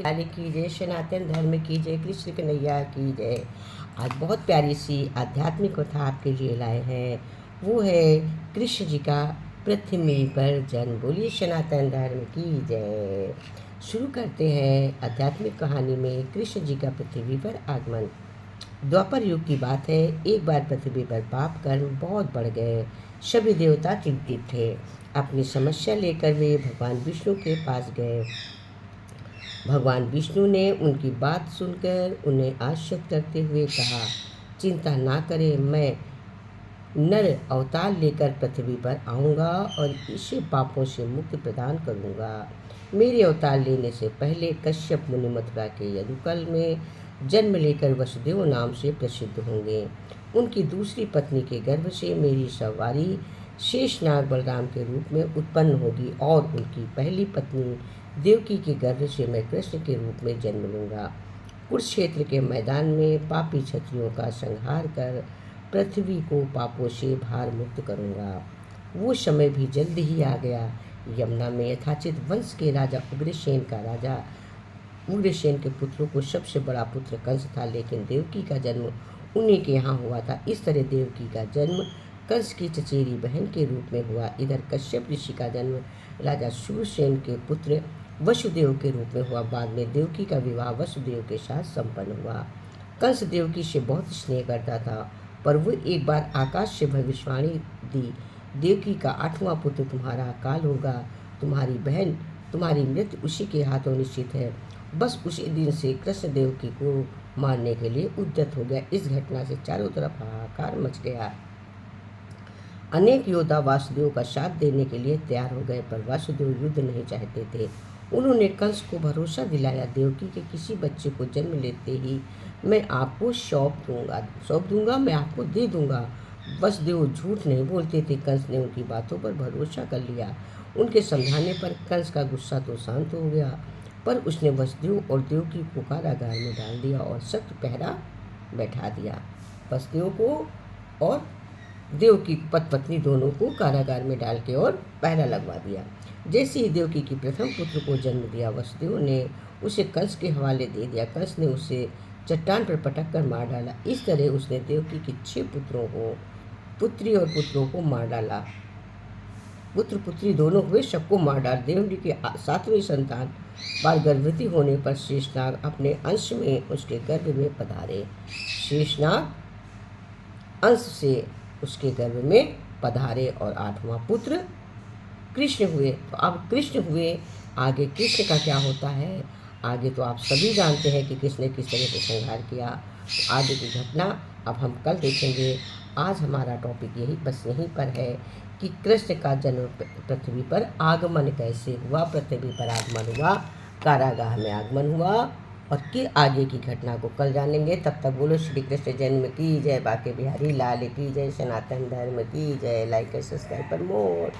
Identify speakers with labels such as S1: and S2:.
S1: लाली की जय, सनातन धर्म की जय, कृष्ण कन्हैया की जय। आज बहुत प्यारी सी आध्यात्मिक कथा आपके लिए लाए हैं। वो है कृष्ण जी का पृथ्वी पर जन्म। बोलिए सनातन धर्म की जय। शुरू करते हैं आध्यात्मिक कहानी में कृष्ण जी का पृथ्वी पर आगमन। द्वापर युग की बात है। एक बार पृथ्वी पर पाप कर्म बहुत बढ़ गए। सभी देवता चिंतित थे। अपनी समस्या लेकर वे भगवान विष्णु के पास गए। भगवान विष्णु ने उनकी बात सुनकर उन्हें आश्वस्त करते हुए कहा, चिंता ना करें, मैं नर अवतार लेकर पृथ्वी पर आऊँगा और इसे पापों से मुक्ति प्रदान करूँगा। मेरे अवतार लेने से पहले कश्यप मुनि मथुरा के यदुकुल में जन्म लेकर वसुदेव नाम से प्रसिद्ध होंगे। उनकी दूसरी पत्नी के गर्भ से मेरी सवारी शेषनाग बलराम के रूप में उत्पन्न होगी और उनकी पहली पत्नी देवकी के गर्भ से मैं कृष्ण के रूप में जन्म लूँगा। कुरुक्षेत्र के मैदान में पापी क्षत्रियों का संहार कर पृथ्वी को पापों से भार मुक्त करूँगा। वो समय भी जल्द ही आ गया। यमुना में यथाचित वंश के राजा उग्रसेन के पुत्रों को सबसे बड़ा पुत्र कंस था, लेकिन देवकी का जन्म उन्हीं के यहाँ हुआ था। इस तरह देवकी का जन्म कंस की चचेरी बहन के रूप में हुआ। इधर कश्यप ऋषि का जन्म राजा शूरसेन के पुत्र वसुदेव के रूप में हुआ। बाद में देवकी का विवाह वसुदेव के साथ संपन्न हुआ। कंस देवकी से बहुत स्नेह करता था, पर वो एक बार आकाश से भविष्यवाणी दी, देवकी का 8वां पुत्र तुम्हारा अकाल होगा। तुम्हारी मृत्यु उसी के हाथों निश्चित है। बस उसी दिन से कृष्ण देवकी को मारने के लिए उद्यत हो गया। इस घटना से चारों तरफ हाहाकार मच गया। अनेक योद्धा वासुदेव का साथ देने के लिए तैयार हो गए, पर वासुदेव युद्ध नहीं चाहते थे। उन्होंने कंस को भरोसा दिलाया, देवकी के किसी बच्चे को जन्म लेते ही मैं आपको सौंप दूंगा, मैं आपको दे दूंगा। वसुदेव झूठ नहीं बोलते थे। कंस ने उनकी बातों पर भरोसा कर लिया। उनके समझाने पर कंस का गुस्सा तो शांत हो गया, पर उसने वसुदेव और देवकी को कारागार में डाल दिया और सख्त पहरा बैठा दिया। वसुदेव को और देवकी पत्नी दोनों को कारागार में डाल के और पहरा लगवा दिया। जैसे ही देवकी की प्रथम पुत्र को जन्म दिया, वसुदेव ने उसे कंस के हवाले दे दिया। कंस ने उसे चट्टान पर पटक कर मार डाला। इस तरह उसने देवकी के 6 पुत्रों को मार डाला। पुत्र पुत्री दोनों हुए, सबको मार डाला। देवकी के 7वीं संतान बाल गर्भवती होने पर शेषनाग अपने अंश में उसके गर्भ में पधारे। शेषनाग अंश से उसके गर्भ में पधारे और 8वां पुत्र कृष्ण हुए। तो अब कृष्ण हुए, आगे कृष्ण का क्या होता है आगे तो आप सभी जानते हैं कि कृष्ण ने किस तरह से संहार किया। तो आगे की घटना अब हम कल देखेंगे। आज हमारा टॉपिक यहीं पर है कि कृष्ण का जन्म पृथ्वी पर आगमन कैसे हुआ। पृथ्वी पर आगमन हुआ, कारागार में आगमन हुआ, और कि आगे की घटना को कल जानेंगे। तब तक बोलो श्री कृष्ण जन्म की जय, बाके बिहारी लाल की जय, सनातन धर्म की जय। लाइक और सब्सक्राइब पर मोर।